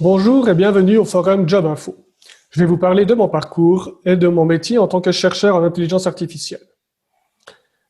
Bonjour et bienvenue au forum Job Info. Je vais vous parler de mon parcours et de mon métier en tant que chercheur en intelligence artificielle.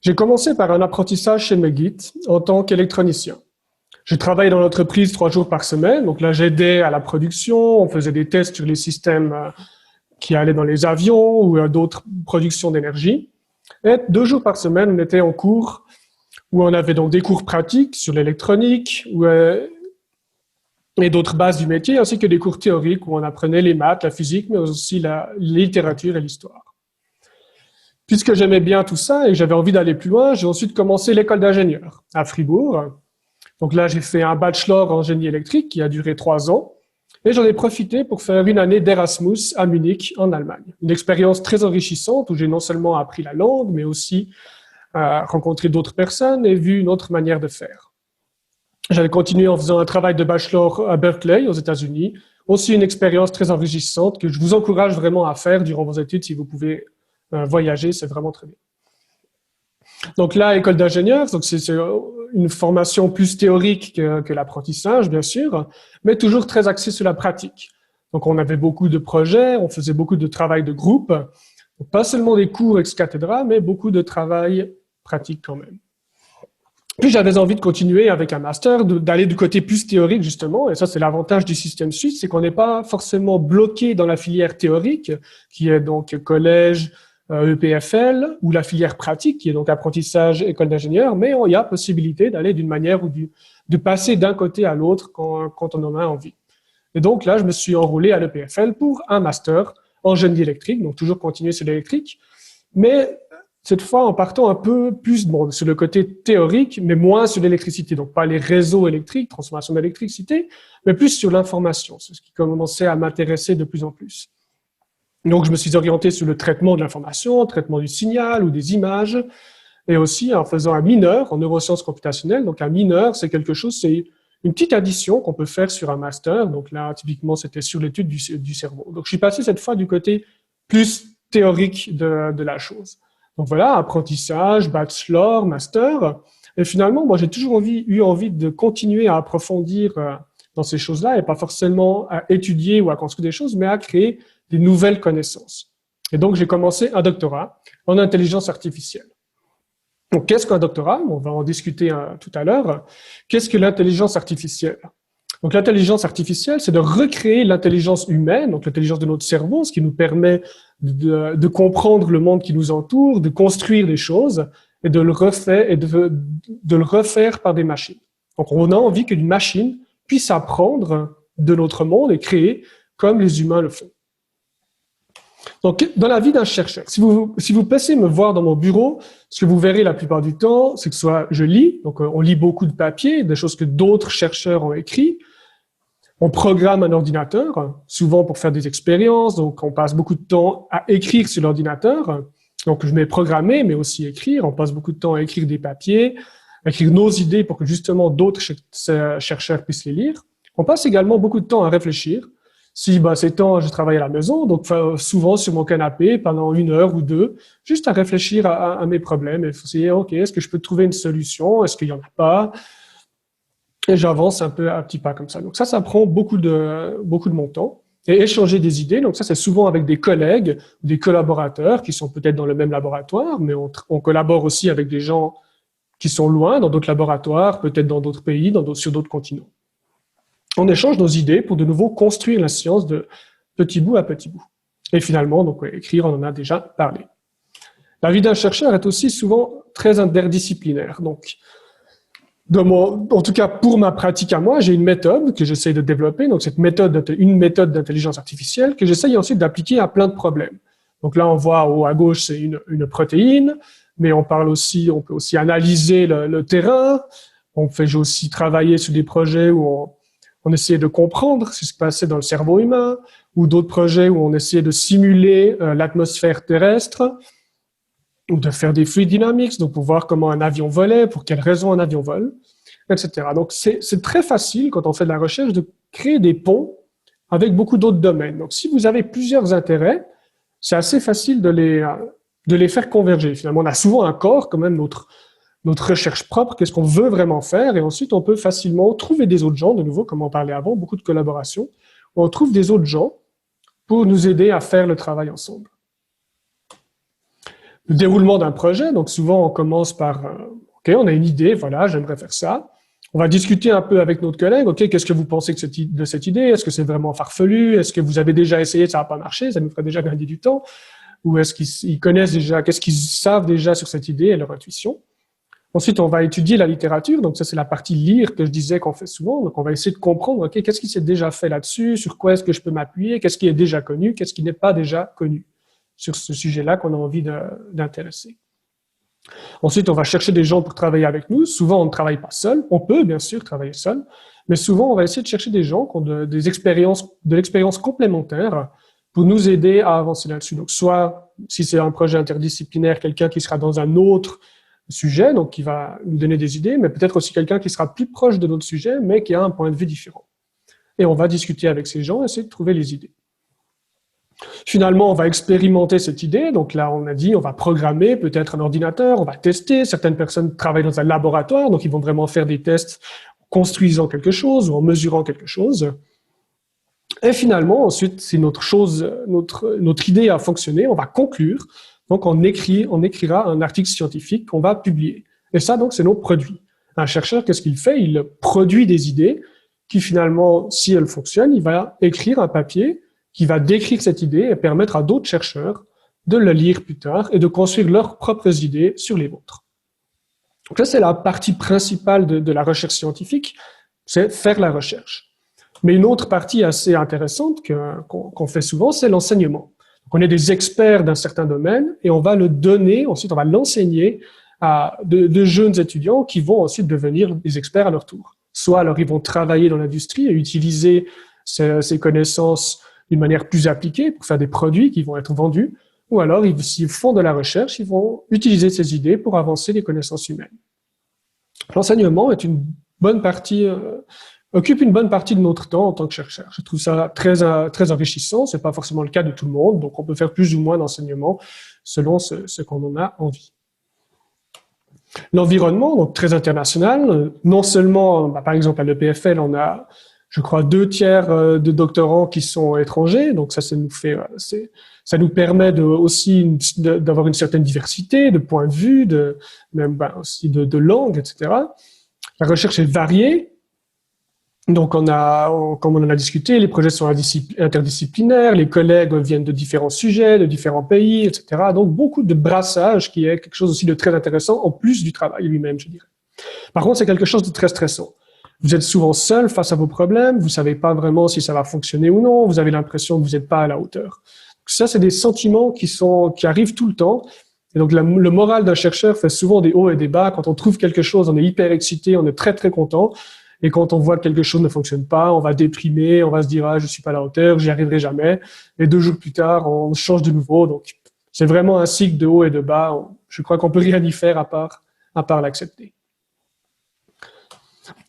J'ai commencé par un apprentissage chez Megit en tant qu'électronicien. Je travaillais dans l'entreprise 3 jours par semaine, donc là j'aidais à la production, on faisait des tests sur les systèmes qui allaient dans les avions ou d'autres productions d'énergie. Et 2 jours par semaine, on était en cours où on avait donc des cours pratiques sur l'électronique et d'autres bases du métier, ainsi que des cours théoriques où on apprenait les maths, la physique, mais aussi la littérature et l'histoire. Puisque j'aimais bien tout ça et que j'avais envie d'aller plus loin, j'ai ensuite commencé l'école d'ingénieur à Fribourg. Donc là, j'ai fait un bachelor en génie électrique qui a duré 3 ans. Et j'en ai profité pour faire une année d'Erasmus à Munich, en Allemagne. Une expérience très enrichissante où j'ai non seulement appris la langue, mais aussi rencontré d'autres personnes et vu une autre manière de faire. J'avais continué en faisant un travail de bachelor à Berkeley, aux États-Unis. Aussi une expérience très enrichissante que je vous encourage vraiment à faire durant vos études si vous pouvez voyager, c'est vraiment très bien. Donc là, école d'ingénieur, donc c'est une formation plus théorique que l'apprentissage, bien sûr, mais toujours très axée sur la pratique. Donc on avait beaucoup de projets, on faisait beaucoup de travail de groupe, donc pas seulement des cours ex cathedra, mais beaucoup de travail pratique quand même. Puis j'avais envie de continuer avec un master, d'aller du côté plus théorique justement, et ça c'est l'avantage du système suisse, c'est qu'on n'est pas forcément bloqué dans la filière théorique, qui est donc collège, EPFL, ou la filière pratique, qui est donc apprentissage, école d'ingénieur, mais il y a possibilité d'aller d'une manière ou de passer d'un côté à l'autre quand on en a envie. Et donc là, je me suis enrôlé à l'EPFL pour un master en génie électrique, donc toujours continuer sur l'électrique, mais cette fois en partant un peu plus sur le côté théorique, mais moins sur l'électricité, donc pas les réseaux électriques, transformation d'électricité, mais plus sur l'information, c'est ce qui commençait à m'intéresser de plus en plus. Donc, je me suis orienté sur le traitement de l'information, traitement du signal ou des images, et aussi en faisant un mineur en neurosciences computationnelles. Donc, un mineur, c'est quelque chose, c'est une petite addition qu'on peut faire sur un master. Donc là, typiquement, c'était sur l'étude du cerveau. Donc, je suis passé cette fois du côté plus théorique de la chose. Donc voilà, apprentissage, bachelor, master. Et finalement, moi, j'ai toujours eu envie de continuer à approfondir dans ces choses-là et pas forcément à étudier ou à construire des choses, mais à créer des nouvelles connaissances. Et donc, j'ai commencé un doctorat en intelligence artificielle. Donc, qu'est-ce qu'un doctorat? On va en discuter tout à l'heure. Qu'est-ce que l'intelligence artificielle? Donc, l'intelligence artificielle, c'est de recréer l'intelligence humaine, donc l'intelligence de notre cerveau, ce qui nous permet de comprendre le monde qui nous entoure, de construire des choses et de le refaire par des machines. Donc, on a envie qu'une machine puisse apprendre de notre monde et créer comme les humains le font. Donc, dans la vie d'un chercheur, si vous passez me voir dans mon bureau, ce que vous verrez la plupart du temps, c'est que soit je lis, donc on lit beaucoup de papiers, des choses que d'autres chercheurs ont écrits. On programme un ordinateur, souvent pour faire des expériences, donc on passe beaucoup de temps à écrire sur l'ordinateur. Donc, je mets programmer, mais aussi écrire. On passe beaucoup de temps à écrire des papiers, à écrire nos idées pour que justement d'autres chercheurs puissent les lire. On passe également beaucoup de temps à réfléchir. Si ces temps, je travaille à la maison, donc souvent sur mon canapé pendant 1 heure ou 2, juste à réfléchir à mes problèmes et essayer, ok, est-ce que je peux trouver une solution, est-ce qu'il y en a pas? Et j'avance un peu à petits pas comme ça. Donc ça prend beaucoup de mon temps. Et échanger des idées, donc ça c'est souvent avec des collègues ou des collaborateurs qui sont peut-être dans le même laboratoire, mais on collabore aussi avec des gens qui sont loin, dans d'autres laboratoires, peut-être dans d'autres pays, sur d'autres continents. On échange nos idées pour de nouveau construire la science de petit bout à petit bout. Et finalement, donc écrire, on en a déjà parlé. La vie d'un chercheur est aussi souvent très interdisciplinaire. Donc, en tout cas, pour ma pratique à moi, j'ai une méthode que j'essaie de développer. Donc, cette méthode, une méthode d'intelligence artificielle que j'essaye ensuite d'appliquer à plein de problèmes. Donc là, on voit haut à gauche, c'est une protéine, mais on peut aussi analyser le terrain. J'ai aussi travaillé sur des projets où on essayait de comprendre ce qui se passait dans le cerveau humain, ou d'autres projets où on essayait de simuler l'atmosphère terrestre, ou de faire des fluid dynamics, donc pour voir comment un avion volait, pour quelles raisons un avion vole, etc. Donc c'est très facile, quand on fait de la recherche, de créer des ponts avec beaucoup d'autres domaines. Donc si vous avez plusieurs intérêts, c'est assez facile de les faire converger. Finalement, on a souvent un corps, quand même, notre recherche propre, qu'est-ce qu'on veut vraiment faire, et ensuite on peut facilement trouver des autres gens, de nouveau, comme on parlait avant, beaucoup de collaboration, on trouve des autres gens pour nous aider à faire le travail ensemble. Le déroulement d'un projet, donc souvent on commence par, OK, on a une idée, voilà, j'aimerais faire ça. On va discuter un peu avec notre collègue, OK, qu'est-ce que vous pensez de cette idée? Est-ce que c'est vraiment farfelu? Est-ce que vous avez déjà essayé, ça n'a pas marché? Ça nous ferait déjà gagner du temps? Ou est-ce qu'ils connaissent déjà, qu'est-ce qu'ils savent déjà sur cette idée et leur intuition? Ensuite, on va étudier la littérature. Donc ça, c'est la partie lire que je disais qu'on fait souvent. Donc on va essayer de comprendre, OK, qu'est-ce qui s'est déjà fait là-dessus? Sur quoi est-ce que je peux m'appuyer? Qu'est-ce qui est déjà connu? Qu'est-ce qui n'est pas déjà connu sur ce sujet-là qu'on a envie d'intéresser? Ensuite, on va chercher des gens pour travailler avec nous. Souvent, on ne travaille pas seul. On peut, bien sûr, travailler seul. Mais souvent, on va essayer de chercher des gens qui ont de l'expérience complémentaire pour nous aider à avancer là-dessus. Donc, soit, si c'est un projet interdisciplinaire, quelqu'un qui sera dans un autre sujet, donc qui va nous donner des idées, mais peut-être aussi quelqu'un qui sera plus proche de notre sujet, mais qui a un point de vue différent. Et on va discuter avec ces gens, essayer de trouver les idées. Finalement, on va expérimenter cette idée. Donc là, on a dit, on va programmer peut-être un ordinateur, on va tester. Certaines personnes travaillent dans un laboratoire, donc ils vont vraiment faire des tests en construisant quelque chose ou en mesurant quelque chose. Et finalement, ensuite, si notre idée a fonctionné, on va conclure. Donc, on écrira un article scientifique qu'on va publier. Et ça, donc, c'est nos produits. Un chercheur, qu'est-ce qu'il fait? Il produit des idées qui, finalement, si elles fonctionnent, il va écrire un papier qui va décrire cette idée et permettre à d'autres chercheurs de le lire plus tard et de construire leurs propres idées sur les vôtres. Donc, ça, c'est la partie principale de la recherche scientifique, c'est faire la recherche. Mais une autre partie assez intéressante qu'on fait souvent, c'est l'enseignement. On est des experts d'un certain domaine et on va le donner, ensuite on va l'enseigner à de jeunes étudiants qui vont ensuite devenir des experts à leur tour. Soit alors ils vont travailler dans l'industrie et utiliser ces connaissances d'une manière plus appliquée pour faire des produits qui vont être vendus, ou alors s'ils font de la recherche, ils vont utiliser ces idées pour avancer les connaissances humaines. L'enseignement est une bonne partie occupe une bonne partie de notre temps en tant que chercheur. Je trouve ça très enrichissant. C'est pas forcément le cas de tout le monde, donc on peut faire plus ou moins d'enseignement selon ce qu'on en a envie. L'environnement, donc très international. Non seulement, par exemple à l'EPFL, on a, je crois, 2/3 de doctorants qui sont étrangers, donc ça nous permet aussi d'avoir une certaine diversité de points de vue, même aussi de langues, etc. La recherche est variée. Donc, comme on en a discuté, les projets sont interdisciplinaires, les collègues viennent de différents sujets, de différents pays, etc. Donc, beaucoup de brassage qui est quelque chose aussi de très intéressant, en plus du travail lui-même, je dirais. Par contre, c'est quelque chose de très stressant. Vous êtes souvent seul face à vos problèmes, vous savez pas vraiment si ça va fonctionner ou non, vous avez l'impression que vous n'êtes pas à la hauteur. Ça, c'est des sentiments qui arrivent tout le temps. Et donc, le moral d'un chercheur fait souvent des hauts et des bas. Quand on trouve quelque chose, on est hyper excité, on est très, très content. Et quand on voit que quelque chose ne fonctionne pas, on va déprimer, on va se dire « Ah, je suis pas à la hauteur, j'y arriverai jamais ». Et 2 jours plus tard, on change de nouveau. Donc, c'est vraiment un cycle de haut et de bas. Je crois qu'on peut rien y faire à part l'accepter.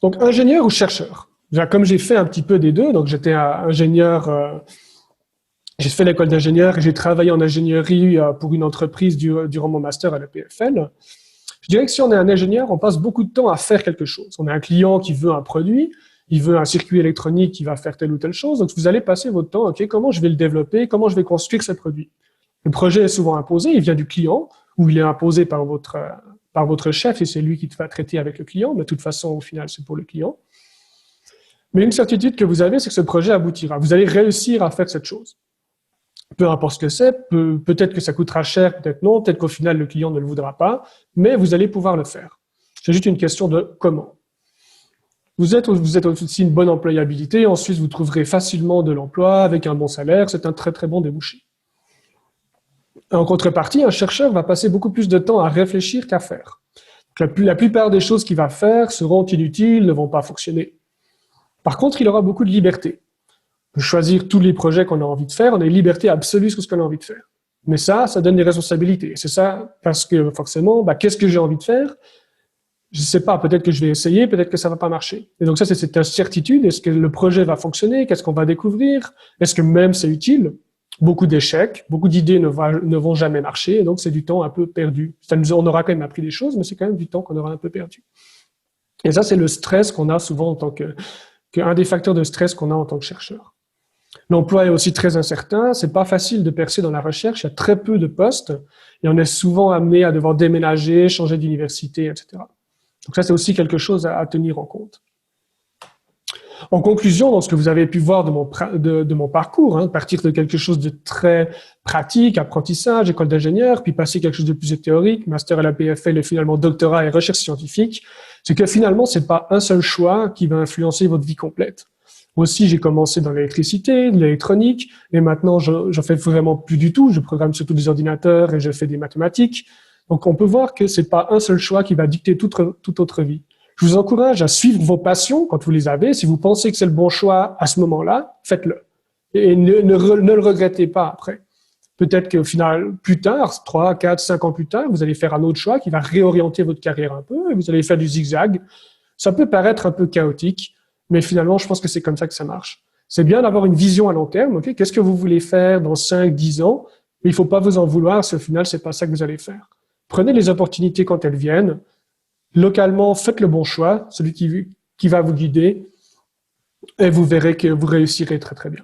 Donc, ingénieur ou chercheur? Comme j'ai fait un petit peu des deux, donc j'étais ingénieur, j'ai fait l'école d'ingénieur et j'ai travaillé en ingénierie pour une entreprise durant mon master à l'EPFL. Je dirais que si on est un ingénieur, on passe beaucoup de temps à faire quelque chose. On a un client qui veut un produit, il veut un circuit électronique qui va faire telle ou telle chose. Donc, vous allez passer votre temps, OK, comment je vais le développer, comment je vais construire ce produit. Le projet est souvent imposé, il vient du client, ou il est imposé par votre chef et c'est lui qui va traiter avec le client. Mais de toute façon, au final, c'est pour le client. Mais une certitude que vous avez, c'est que ce projet aboutira. Vous allez réussir à faire cette chose. Peu importe ce que c'est, peut-être que ça coûtera cher, peut-être non, peut-être qu'au final le client ne le voudra pas, mais vous allez pouvoir le faire. C'est juste une question de comment. Vous êtes aussi une bonne employabilité, ensuite vous trouverez facilement de l'emploi avec un bon salaire, c'est un très très bon débouché. En contrepartie, un chercheur va passer beaucoup plus de temps à réfléchir qu'à faire. La plupart des choses qu'il va faire seront inutiles, ne vont pas fonctionner. Par contre, il aura beaucoup de liberté. On peut choisir tous les projets qu'on a envie de faire, on a une liberté absolue sur ce qu'on a envie de faire. Mais ça donne des responsabilités. C'est ça, parce que forcément, qu'est-ce que j'ai envie de faire? Je ne sais pas, peut-être que je vais essayer, peut-être que ça va pas marcher. Et donc ça, c'est cette incertitude. Est-ce que le projet va fonctionner? Qu'est-ce qu'on va découvrir? Est-ce que même c'est utile? Beaucoup d'échecs, beaucoup d'idées ne vont jamais marcher, et donc c'est du temps un peu perdu. On aura quand même appris des choses, mais c'est quand même du temps qu'on aura un peu perdu. Et ça, c'est le stress qu'on a souvent en tant un des facteurs de stress qu'on a en tant que chercheur. L'emploi est aussi très incertain, c'est pas facile de percer dans la recherche, il y a très peu de postes et on est souvent amené à devoir déménager, changer d'université, etc. Donc ça, c'est aussi quelque chose à tenir en compte. En conclusion, dans ce que vous avez pu voir de mon parcours, partir de quelque chose de très pratique, apprentissage, école d'ingénieur, puis passer quelque chose de plus théorique, master à la PFL et finalement doctorat et recherche scientifique, c'est que finalement, c'est pas un seul choix qui va influencer votre vie complète. Moi aussi, j'ai commencé dans l'électricité, l'électronique, et maintenant, j'en fais vraiment plus du tout. Je programme surtout des ordinateurs et je fais des mathématiques. Donc, on peut voir que c'est pas un seul choix qui va dicter toute autre vie. Je vous encourage à suivre vos passions quand vous les avez. Si vous pensez que c'est le bon choix à ce moment-là, faites-le. Et ne le regrettez pas après. Peut-être qu'au final, plus tard, 3, 4, 5 ans plus tard, vous allez faire un autre choix qui va réorienter votre carrière un peu et vous allez faire du zigzag. Ça peut paraître un peu chaotique, mais finalement, je pense que c'est comme ça que ça marche. C'est bien d'avoir une vision à long terme. Okay? Qu'est-ce que vous voulez faire dans 5, 10 ans? Mais il ne faut pas vous en vouloir si au final, c'est pas ça que vous allez faire. Prenez les opportunités quand elles viennent. Localement, faites le bon choix, celui qui va vous guider, et vous verrez que vous réussirez très très bien.